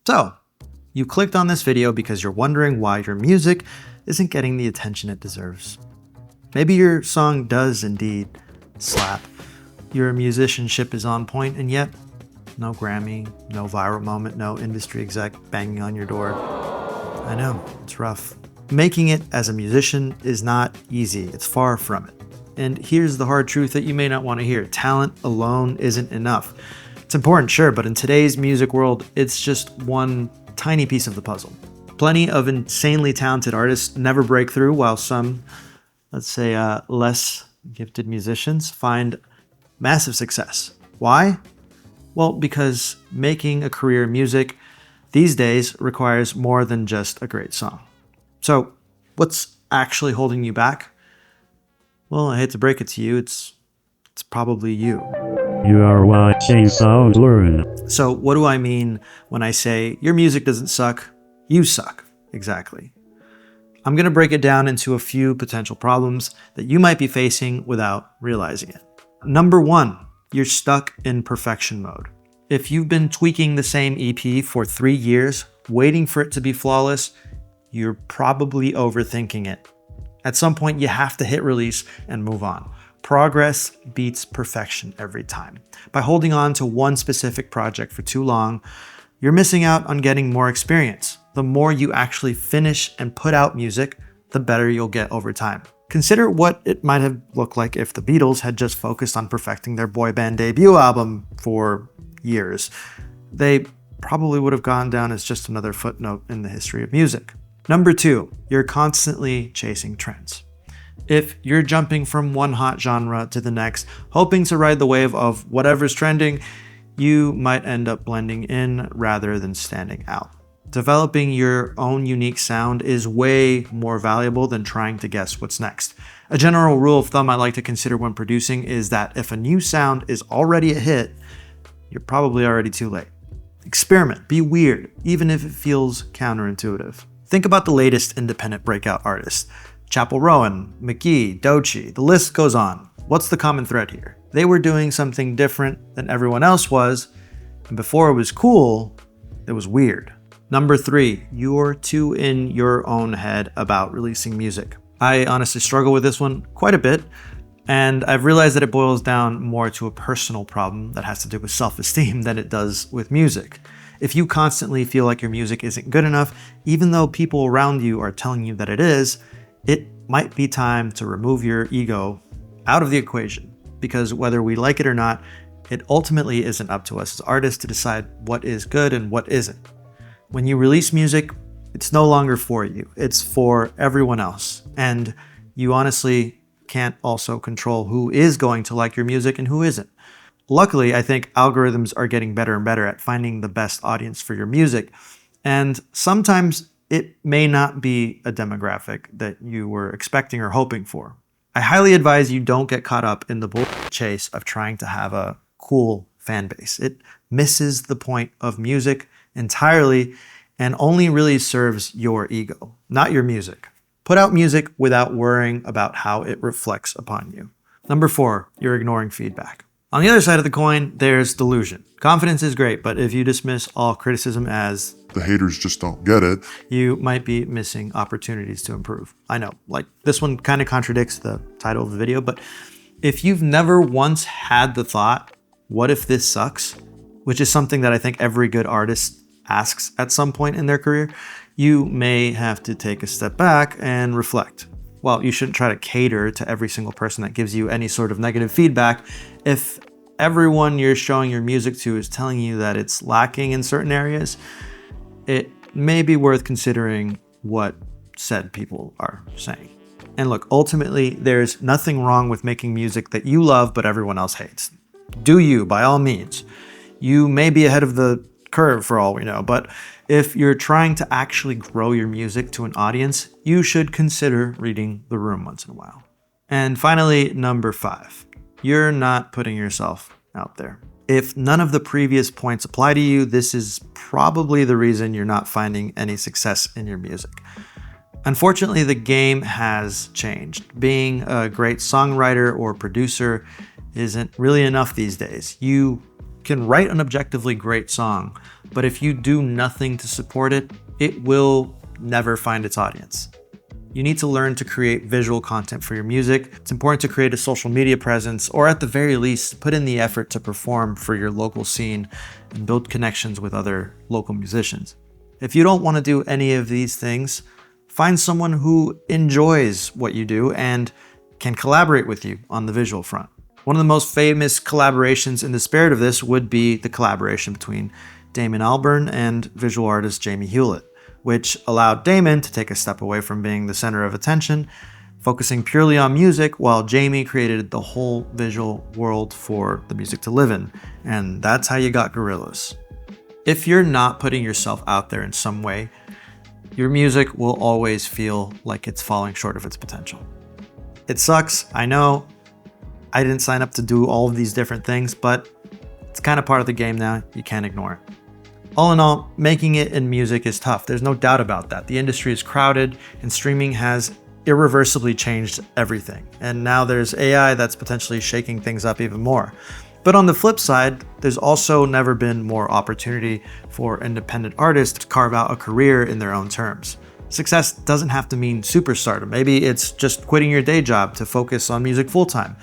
So, you clicked on this video because you're wondering why your music isn't getting the attention it deserves. Maybe your song does indeed slap. Your musicianship is on point, and yet no Grammy, no viral moment, no industry exec banging on your door. I know, it's rough. Making it as a musician is not easy. It's far from it. And here's the hard truth that you may not want to hear. Talent alone isn't enough. It's important, sure, but in today's music world, it's just one tiny piece of the puzzle. Plenty of insanely talented artists never break through, while some, let's say, less gifted musicians find massive success. Why? Well, because making a career in music these days requires more than just a great song. So, what's actually holding you back? Well, I hate to break it to you, it's probably you. You are watching Sound Learn. So what do I mean when I say your music doesn't suck? You suck. Exactly. I'm going to break it down into a few potential problems that you might be facing without realizing it. Number one, you're stuck in perfection mode. If you've been tweaking the same EP for 3 years, waiting for it to be flawless, you're probably overthinking it. At some point, you have to hit release and move on. Progress beats perfection every time. By holding on to one specific project for too long, you're missing out on getting more experience. The more you actually finish and put out music, the better you'll get over time. Consider what it might have looked like if the Beatles had just focused on perfecting their boy band debut album for years. They probably would have gone down as just another footnote in the history of music. Number two, you're constantly chasing trends. If you're jumping from one hot genre to the next, hoping to ride the wave of whatever's trending, you might end up blending in rather than standing out. Developing your own unique sound is way more valuable than trying to guess what's next. A general rule of thumb I like to consider when producing is that if a new sound is already a hit, you're probably already too late. Experiment, be weird, even if it feels counterintuitive. Think about the latest independent breakout artists. Chappell Rowan, McGee, Doechii, the list goes on. What's the common thread here? They were doing something different than everyone else was, and before it was cool, it was weird. Number three, you're too in your own head about releasing music. I honestly struggle with this one quite a bit, and I've realized that it boils down more to a personal problem that has to do with self-esteem than it does with music. If you constantly feel like your music isn't good enough, even though people around you are telling you that it is, it might be time to remove your ego out of the equation, because whether we like it or not, it ultimately isn't up to us as artists to decide what is good and what isn't. When you release music, it's no longer for you, it's for everyone else. And you honestly can't also control who is going to like your music and who isn't. Luckily, I think algorithms are getting better and better at finding the best audience for your music. And sometimes it may not be a demographic that you were expecting or hoping for. I highly advise you don't get caught up in the bullshit chase of trying to have a cool fan base. It misses the point of music entirely and only really serves your ego, not your music. Put out music without worrying about how it reflects upon you. Number four, you're ignoring feedback. On the other side of the coin, there's delusion. Confidence is great, but if you dismiss all criticism as the haters just don't get it, you might be missing opportunities to improve. I know, like this one kind of contradicts the title of the video, but if you've never once had the thought, what if this sucks? Which is something that I think every good artist asks at some point in their career, you may have to take a step back and reflect. Well, you shouldn't try to cater to every single person that gives you any sort of negative feedback. If everyone you're showing your music to is telling you that it's lacking in certain areas, it may be worth considering what said people are saying. And look, ultimately, there's nothing wrong with making music that you love but everyone else hates. Do you, by all means. You may be ahead of the curve for all we know, but if you're trying to actually grow your music to an audience, you should consider reading the room once in a while. And finally, number five, you're not putting yourself out there. If none of the previous points apply to you, this is probably the reason you're not finding any success in your music. Unfortunately, the game has changed. Being a great songwriter or producer isn't really enough these days. You can write an objectively great song, but if you do nothing to support it, it will never find its audience. You need to learn to create visual content for your music. It's important to create a social media presence, or at the very least, put in the effort to perform for your local scene and build connections with other local musicians. If you don't want to do any of these things, find someone who enjoys what you do and can collaborate with you on the visual front. One of the most famous collaborations in the spirit of this would be the collaboration between Damon Albarn and visual artist Jamie Hewlett, which allowed Damon to take a step away from being the center of attention, focusing purely on music, while Jamie created the whole visual world for the music to live in. And that's how you got Gorillaz. If you're not putting yourself out there in some way, your music will always feel like it's falling short of its potential. It sucks, I know. I didn't sign up to do all of these different things, but it's kind of part of the game now. You can't ignore it. All in all, making it in music is tough. There's no doubt about that. The industry is crowded and streaming has irreversibly changed everything. And now there's AI that's potentially shaking things up even more. But on the flip side, there's also never been more opportunity for independent artists to carve out a career in their own terms. Success doesn't have to mean superstardom. Maybe it's just quitting your day job to focus on music full-time.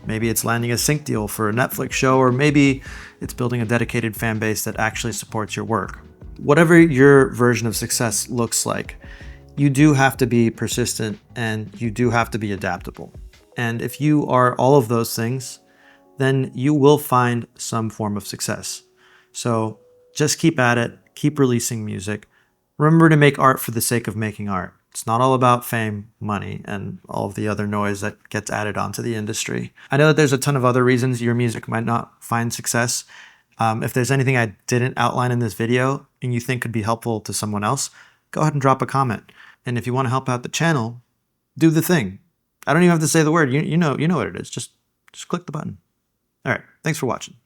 Maybe it's landing a sync deal for a Netflix show, or maybe it's building a dedicated fan base that actually supports your work. Whatever your version of success looks like, you do have to be persistent and you do have to be adaptable. And if you are all of those things, then you will find some form of success. So just keep at it, keep releasing music. Remember to make art for the sake of making art. It's not all about fame, money, and all of the other noise that gets added onto the industry. I know that there's a ton of other reasons your music might not find success. If there's anything I didn't outline in this video and you think could be helpful to someone else, go ahead and drop a comment. And if you want to help out the channel, do the thing. I don't even have to say the word. You know what it is. Just click the button. All right. Thanks for watching.